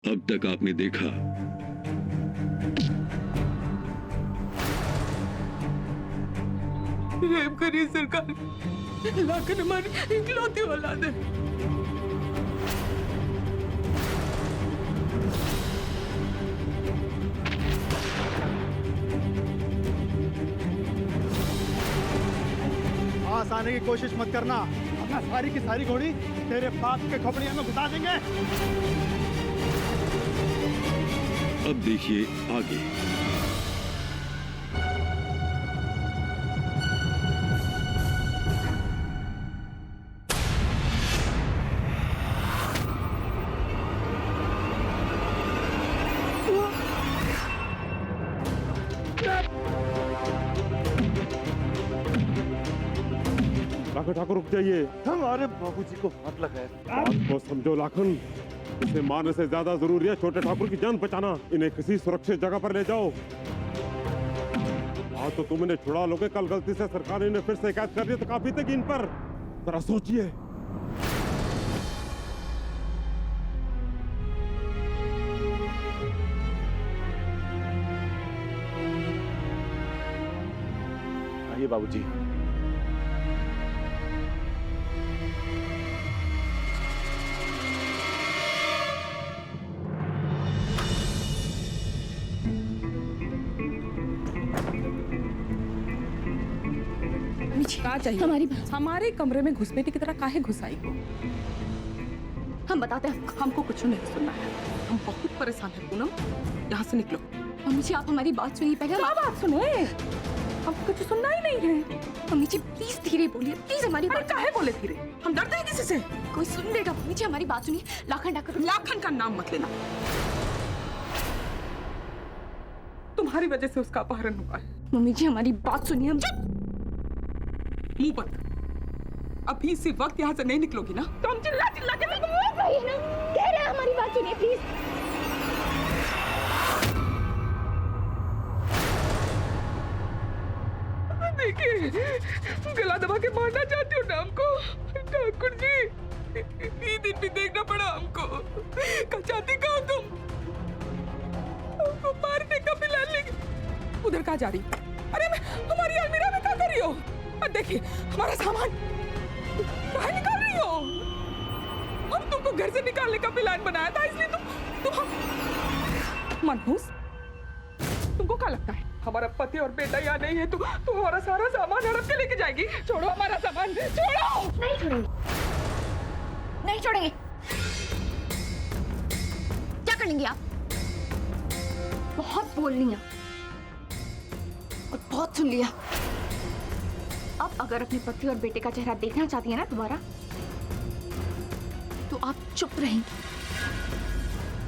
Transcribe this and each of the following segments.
अब तक आपने देखा रेप करिए सरकार, लाखन हमारी इकलौती औलाद है। पास आने की कोशिश मत करना, अपना सारी की सारी घोड़ी तेरे बाप के खोपड़िया में घुसा देंगे। अब देखिए आगे। लाखन ठाकुर रुक जाइए। हमारे बाबूजी को हाथ लगाए। बात को समझो लाखन, इसे मारने से ज्यादा जरूरी है छोटे ठाकुर की जान बचाना। इन्हें किसी सुरक्षित जगह पर ले जाओ। आज तो तुम इन्हें छुड़ा लोगे, कल गलती से सरकार ने इन्हें फिर से कैद कर दिया तो कहाँ बीतेगी इन पर। जरा सोचिए। आइए बाबूजी। क्या चाहिए? हमारे कमरे में घुसपैठी की तरह काहे घुसाई हो? हम बताते हैं। हमको कुछ नहीं सुनना है, हम बहुत परेशान हैं पूनम, यहाँ से निकलो। मम्मी जी, आप हमारी बात सुनिए पहले। क्या बात सुने? हमको कुछ सुनना ही नहीं है। मम्मी जी प्लीज धीरे बोलिए, प्लीज हमारी अरे बात। काहे बोले धीरे? हम डरते हैं किसी से? कोई सुन लेगा। मम्मी जी हमारी बात सुनिए। लाखन ठाकुर। लाखन का नाम मत लेना। तुम्हारी वजह से उसका अपहरण हुआ है। मम्मी जी हमारी बात सुनिए। मुंह बंद। अभी इसी वक्त यहाँ से नहीं निकलोगी ना तो हम चिल्ला चिल्ला के कह रहे हैं हमारी बात सुनिए प्लीज। देखिए, गला दबा के मारना चाहती हो ना हमको? ठाकुर जी, ये दिन भी देखना पड़ा हमको। क्या चाहती कहो तुम? हमको मारने का प्लान लेके उधर कहाँ जा रही? अरे हमारी अलमीरा में क्या कर रही हो? देखिए हमारा सामान कहाँ निकाल रही हो? हम तुमको घर से निकालने का प्लान बनाया था, इसलिए तुम मनहूस, तुमको क्या लगता है हमारा पति और बेटा यहाँ नहीं है तो हमारा सारा सामान हड़प के लेके जाएगी? छोड़ो हमारा सामान, छोड़ो। नहीं छोड़ेंगे, नहीं छोड़ेंगे। क्या कर लेंगे आप? बहुत बोल लिया और बहुत सुन लिया। अब अगर अपने पति और बेटे का चेहरा देखना चाहती है ना दोबारा, तो आप चुप रहेंगी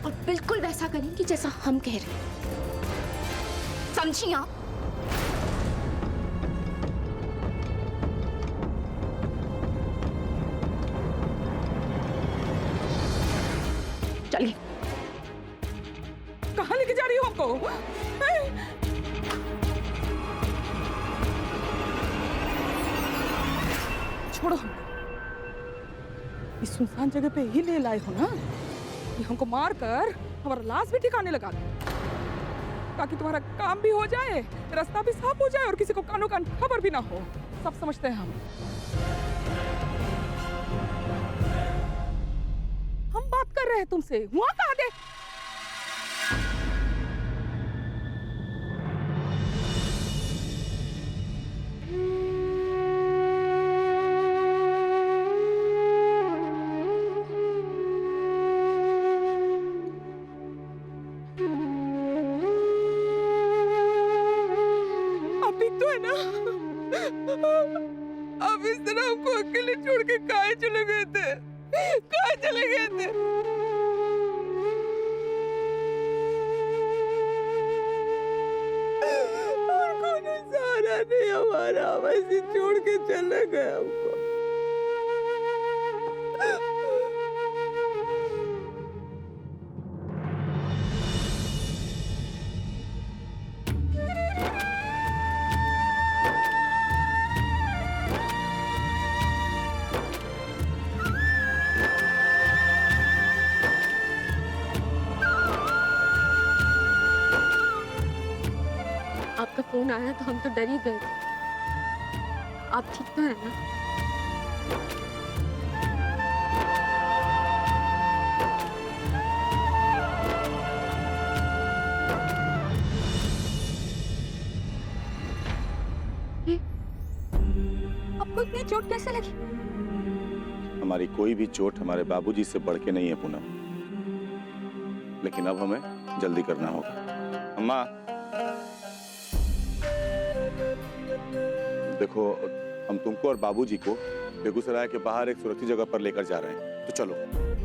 और बिल्कुल वैसा करेंगी जैसा हम कह रहे हैं। समझी आप? चलिए। कहाँ लेके जा रही हो हमको? छोड़ो हमको। इस सुनसान जगह पे ही ले लाए हो ना कि हमको मार कर हमारा लाश भी ठिकाने लगा दो, ताकि तुम्हारा काम भी हो जाए, रास्ता भी साफ हो जाए और किसी को कानो कान खबर भी ना हो। सब समझते हैं हम बात कर रहे हैं तुमसे। वहां कहाँ दे? अब इस तरह हमको अकेले छोड़ के कहाँ चले गए थे? कहाँ चले गए थे? और कोई सहारा नहीं हमारा, वैसे छोड़ के चले गए हमको। फोन आया तो हम तो डर ही गए। आप ठीक तो है ना? आपको इतनी चोट कैसे लगी? हमारी कोई भी चोट हमारे बाबूजी से बढ़ के नहीं है पूनम, लेकिन अब हमें जल्दी करना होगा। अम्मा देखो, हम तुमको और बाबूजी को बेगूसराय के बाहर एक सुरक्षित जगह पर लेकर जा रहे हैं, तो चलो।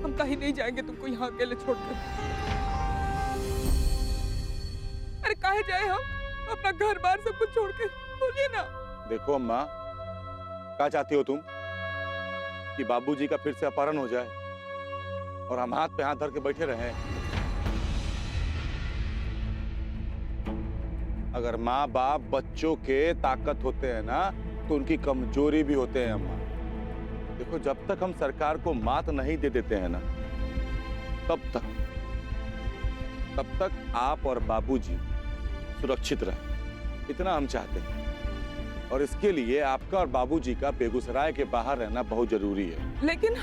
हम कहीं नहीं जाएंगे तुमको यहाँ अकेले छोड़कर। अरे काहे जाए हम? अपना घर बार सब कुछ छोड़ के, बोलिए ना। देखो अम्मा, क्या चाहती हो तुम? कि बाबूजी का फिर से अपहरण हो जाए और हम हाथ पे हाथ धर के बैठे रहें? अगर माँ बाप बच्चों के ताकत होते हैं ना, तो उनकी कमजोरी भी होते हैं अम्मा। देखो, जब तक हम सरकार को मात नहीं दे देते हैं ना, तब तक आप और बाबूजी सुरक्षित रहे, इतना हम चाहते हैं। और इसके लिए आपका और बाबूजी का बेगूसराय के बाहर रहना बहुत जरूरी है। लेकिन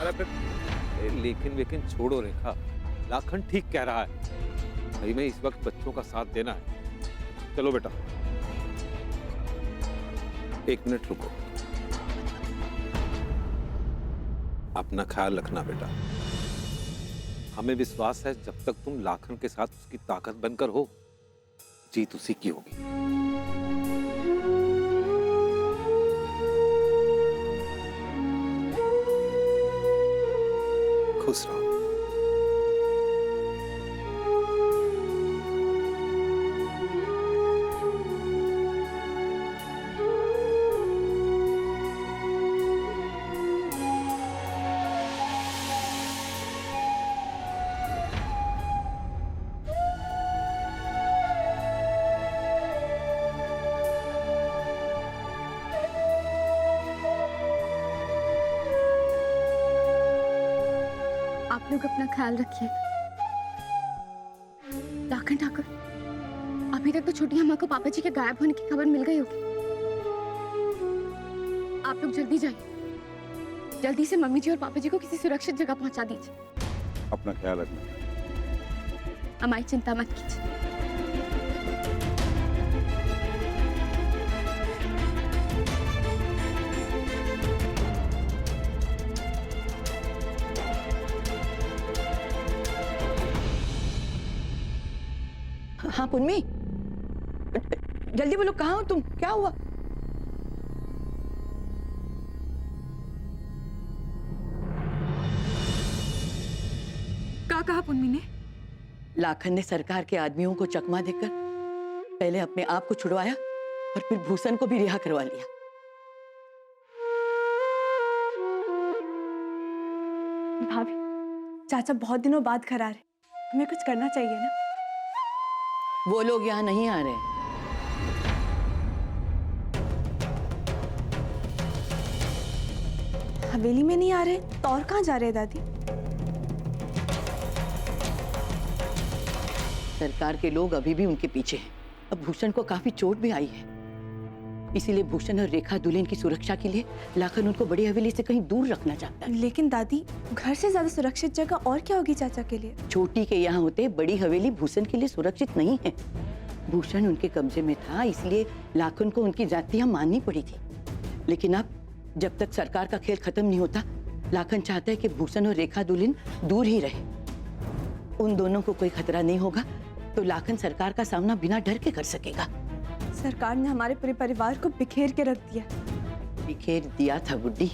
लेकिन छोड़ो रेखा, लाखन ठीक कह रहा है। भाई में इस वक्त बच्चों का साथ देना है। चलो बेटा, 1 मिनट रुको। अपना ख्याल रखना बेटा। हमें विश्वास है जब तक तुम लाखन के साथ उसकी ताकत बनकर हो, जीत उसी की होगी। खुश रहो। आप लोग अपना ख्याल रखिए। लाखन ठाकुर, अभी तक तो छोटी अम्मा को पापा जी के गायब होने की खबर मिल गई होगी। आप लोग जल्दी जाइए, जल्दी से मम्मी जी और पापा जी को किसी सुरक्षित जगह पहुंचा दीजिए। अपना ख्याल रखना। हमारी चिंता मत कीजिए। हाँ पुन्नी, जल्दी बोलो, कहाँ हो तुम? क्या हुआ? क्या कहा पुन्नी ने? लाखन ने सरकार के आदमियों को चकमा देकर पहले अपने आप को छुड़वाया और फिर भूषण को भी रिहा करवा लिया। भाभी, चाचा बहुत दिनों बाद घर आ रहे, हमें कुछ करना चाहिए ना। वो लोग यहाँ नहीं आ रहे। हवेली में नहीं आ रहे तो और कहाँ जा रहे हैं दादी? सरकार के लोग अभी भी उनके पीछे हैं। अब भूषण को काफी चोट भी आई है, इसीलिए भूषण और रेखा दुल्हन की सुरक्षा के लिए लाखन उनको बड़ी हवेली से कहीं दूर रखना चाहता है। लेकिन दादी, घर से ज्यादा सुरक्षित जगह और क्या होगी चाचा के लिए? छोटी के यहाँ होते बड़ी हवेली भूषण के लिए सुरक्षित नहीं है। भूषण उनके कब्जे में था, इसलिए लाखन को उनकी जातियां माननी पड़ी थी। लेकिन अब जब तक सरकार का खेल खत्म नहीं होता, लाखन चाहता है कि भूषण और रेखा दुल्हन दूर ही रहे। उन दोनों को कोई खतरा नहीं होगा तो लाखन सरकार का सामना बिना डर के कर सकेगा। सरकार ने हमारे पूरे परिवार को बिखेर के रख दिया। बिखेर दिया था बुड्ढी,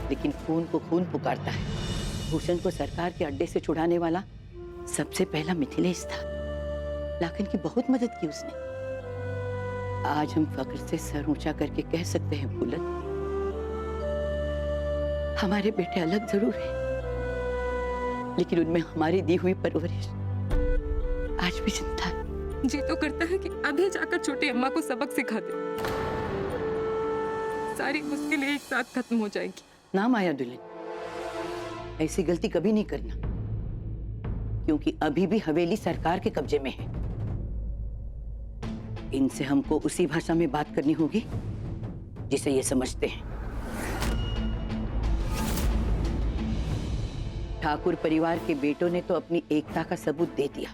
लेकिन खून को खून पुकारता है। भूषण को सरकार के अड्डे से छुड़ाने वाला सबसे पहला मिथिलेश था। लाखन की बहुत मदद की उसने। आज हम फक्र से सर ऊंचा करके कह सकते हैं फूलन, हमारे बेटे अलग जरूर हैं, लेकिन उनमें हमारी दी हुई परवरिश आज भी जिंदा है। जी तो करता है कि अभी जाकर छोटी अम्मा को सबक सिखा दे, सारी मुश्किलें एक साथ खत्म हो जाएंगी। ना माया दुल्हन, ऐसी गलती कभी नहीं करना, क्योंकि अभी भी हवेली सरकार के कब्जे में है। इनसे हमको उसी भाषा में बात करनी होगी जिसे ये समझते हैं। ठाकुर परिवार के बेटों ने तो अपनी एकता का सबूत दे दिया,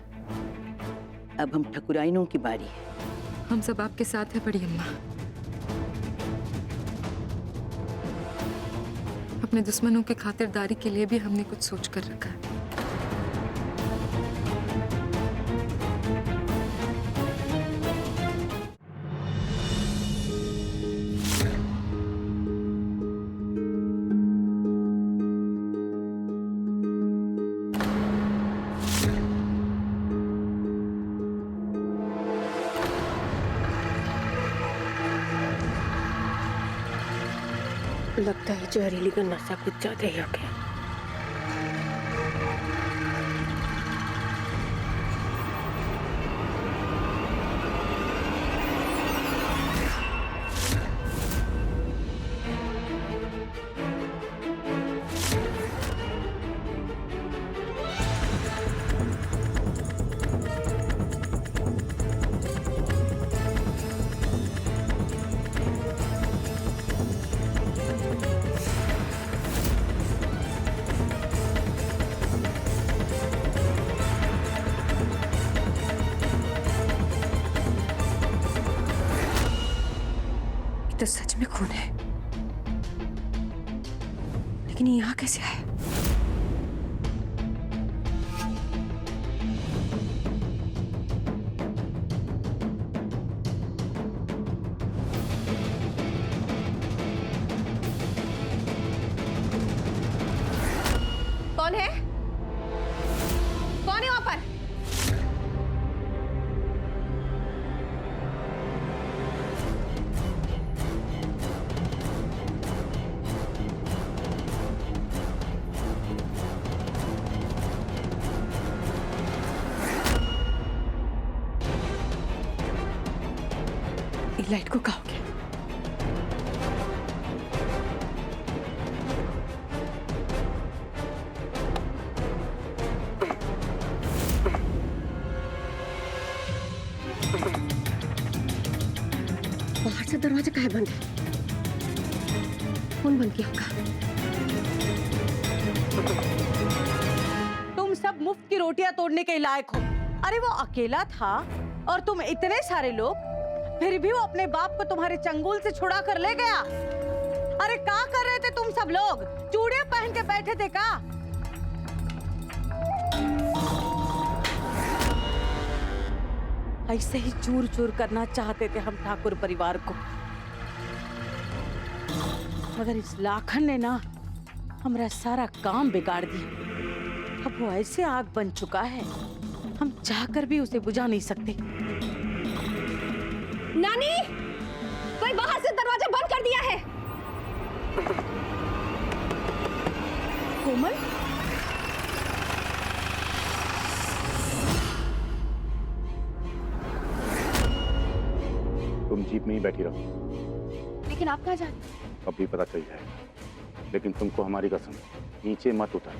अब हम ठकुराइनों की बारी है। हम सब आपके साथ हैं बड़ी अम्मा। अपने दुश्मनों की खातिरदारी के लिए भी हमने कुछ सोच कर रखा है। लगता है जहरीली का नशा कुछ ज्यादा ही हो गया। तो सच में खून है, लेकिन ये यहाँ कैसे आया? कौन है? कौन है वहां पर? लाइट को कहा हो गया? बाहर से दरवाजा काहे बंद है? कौन बंद किया होगा? तुम सब मुफ्त की रोटियां तोड़ने के लायक हो। अरे वो अकेला था और तुम इतने सारे लोग, फिर भी वो अपने बाप को तुम्हारे चंगुल से छुड़ा कर ले गया। अरे क्या कर रहे थे तुम सब लोग? चूड़ियां पहन के बैठे थे का? ऐसे ही चूर चूर करना चाहते थे हम ठाकुर परिवार को, मगर इस लाखन ने ना हमारा सारा काम बिगाड़ दिया। अब वो ऐसे आग बन चुका है, हम चाहकर भी उसे बुझा नहीं सकते। नानी, कोई बाहर से दरवाजा बंद कर दिया है। कोमल, तुम जीप में ही बैठी रहो। लेकिन आप कहाँ जा रहे हैं? अब भी पता चल जाएगा, लेकिन तुमको हमारी कसम, नीचे मत उतर।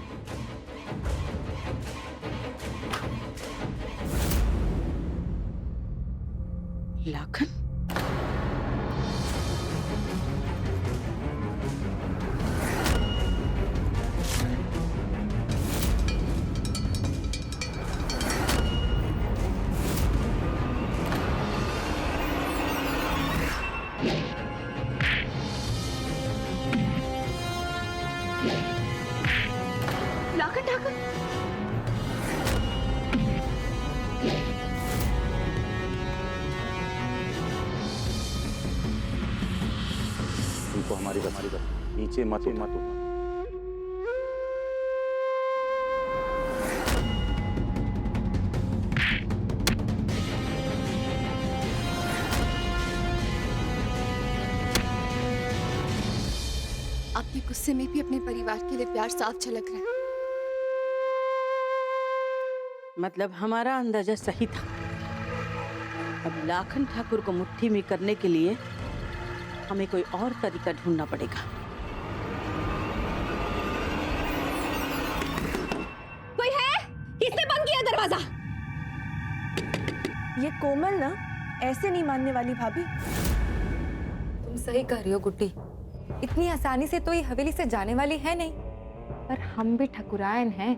लाखन, लाखन ठाकुर, तुमको हमारी कसम, नीचे मत उतर। आपके गुस्से में भी अपने परिवार के लिए प्यार साफ झलक रहा है। मतलब हमारा अंदाजा सही था। अब लाखन ठाकुर को मुट्ठी में करने के लिए हमें कोई और तरीका ढूंढना पड़ेगा। कोई है? किसने बंद किया दरवाजा? ये कोमल ना ऐसे नहीं मानने वाली भाभी। तुम सही कह रही हो गुड्डी, इतनी आसानी से तो ये हवेली से जाने वाली है नहीं। पर हम भी ठकुरायन हैं,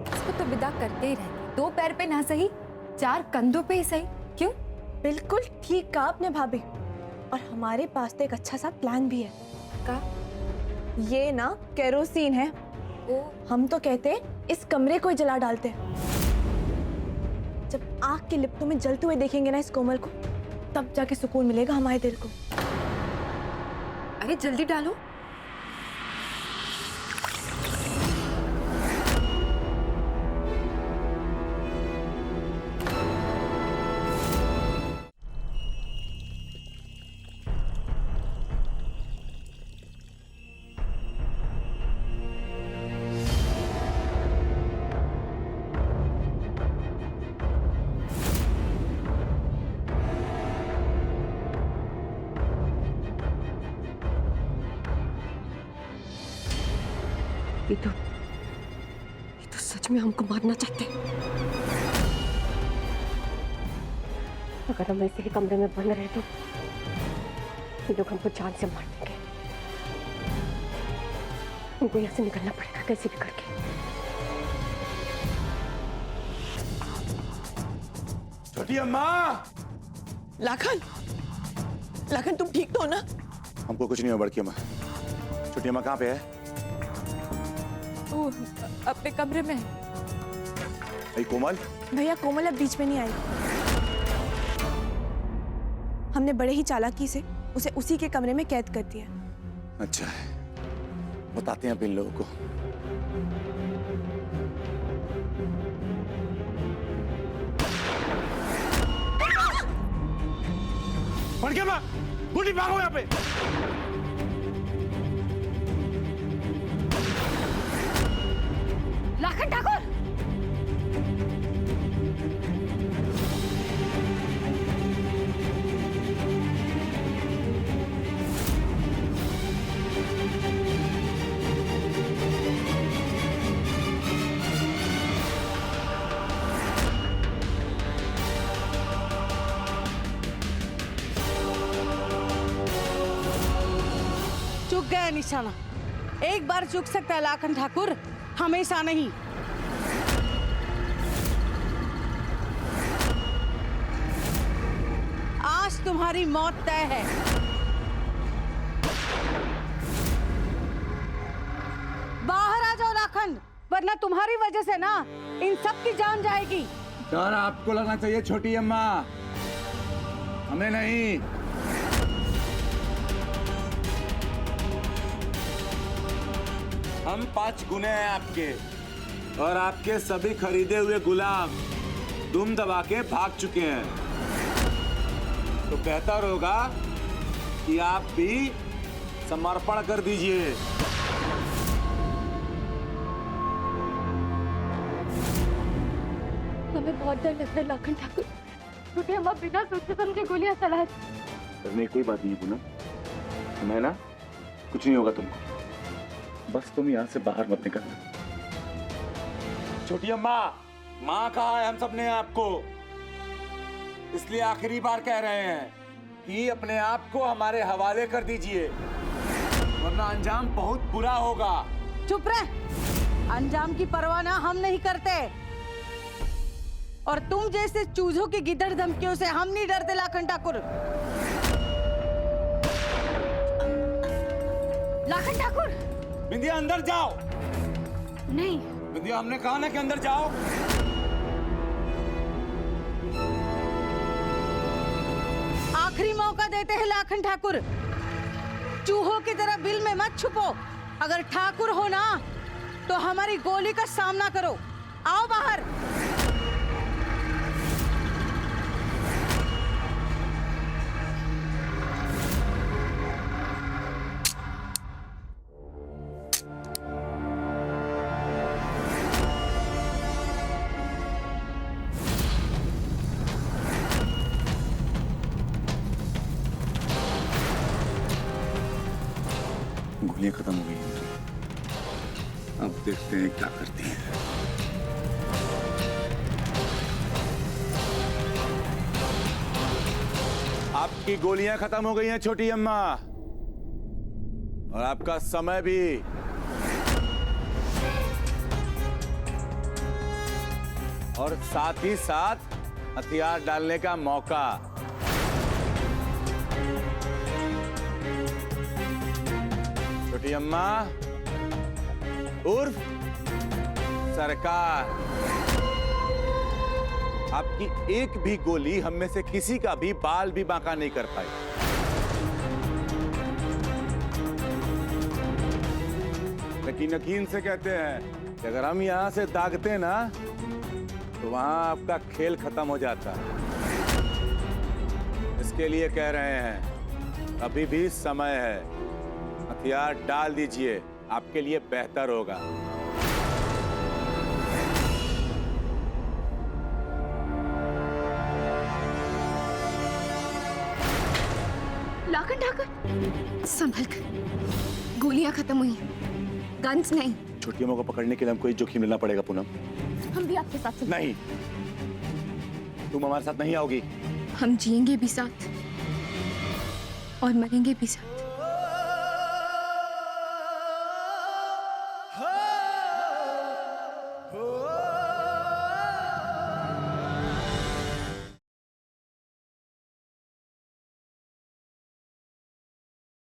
इसको तो विदा करके ही रहेंगे। 2 पैर पे ना सही, 4 कंधों पे ही सही। क्यों? बिल्कुल ठीक कहा आपने भाभी। और हमारे पास तो एक अच्छा सा प्लान भी है। का? ये ना केरोसिन है। हम तो कहते हैं इस कमरे को ही जला डालते हैं। जब आग के लिपटों में जलते हुए देखेंगे ना इस कोमल को, तब जाके सुकून मिलेगा हमारे दिल को। अरे जल्दी डालो। ये तो सच में हमको मारना चाहते हैं। अगर हम ऐसे ही कमरे में बंद रहे तो ये लोग हमको जान से मार देंगे। हमको यहाँ से निकलना पड़ेगा कैसे भी करके। छोटी अम्मा! लाखन, लाखन तुम ठीक तो हो ना? हमको कुछ नहीं हुआ बड़की अम्मा। छोटी अम्मा कहाँ पे है? वो अपने कमरे में है। कोमल? भैया कोमल अब बीच में नहीं आई। हमने बड़े ही चालाकी से उसे उसी के कमरे में कैद कर दिया। अच्छा है, बताते हैं अब इन लोगों को। बढ़ गया, गुड्डी भागो यहाँ पे। लाखन ठाकुर! चूक गया निशाना। एक बार चूक सकता है लाखन ठाकुर, हमेशा नहीं। आज तुम्हारी मौत तय है। बाहर आ जाओ लाखन, वरना तुम्हारी वजह से ना इन सब की जान जाएगी। डर आपको लगना चाहिए छोटी अम्मा, हमें नहीं। हम 5 गुने हैं आपके, और आपके सभी खरीदे हुए गुलाम दुम दबा के भाग चुके हैं। तो बेहतर होगा कि आप भी समर्पण कर दीजिए। हमें बहुत डर लग रहा है लाखन ठाकुर। क्योंकि हम अब बिना सोचे समझे गोलियां चला। करने कोई बात नहीं पूनम, मैं ना कुछ नहीं होगा तुमको, बस तुम यहाँ से बाहर मत निकलना। छोटी अम्मा, माँ कहा है हम सबने आपको, इसलिए आखिरी बार कह रहे हैं कि अपने आप को हमारे हवाले कर दीजिए, वरना अंजाम बहुत बुरा होगा। चुप रह, अंजाम की परवाह ना हम नहीं करते, और तुम जैसे चूजों की गिद्दड़ धमकियों से हम नहीं डरते लाखन ठाकुर। लाखन ठाकुर! बिंदिया अंदर जाओ। नहीं। बिंदिया, हमने कहा ना कि अंदर जाओ। आखिरी मौका देते हैं लाखन ठाकुर, चूहों की तरह बिल में मत छुपो। अगर ठाकुर हो ना तो हमारी गोली का सामना करो। आओ बाहर। गोलियां खत्म हो गई हैं, अब देखते हैं क्या करती हैं। आपकी गोलियां खत्म हो गई हैं छोटी अम्मा, और आपका समय भी। और साथ ही साथ हथियार डालने का मौका। छोटी अम्मा उर्फ सरकार, आपकी एक भी गोली हम में से किसी का भी बाल भी बांका नहीं कर पाई। लेकिन यकीन से कहते हैं कि अगर हम यहां से दागते ना तो वहां आपका खेल खत्म हो जाता है। इसके लिए कह रहे हैं अभी भी समय है, हथियार डाल दीजिए, आपके लिए बेहतर होगा। लाखन ठाकुर संभल कर, गोलियां खत्म हुई, गन्स नहीं। छोटी अम्मा को पकड़ने के लिए हमको जोखिम लेना पड़ेगा पूनम। हम भी आपके साथ नहीं, तुम हमारे साथ नहीं आओगी। हम जिएंगे भी साथ और मरेंगे भी साथ।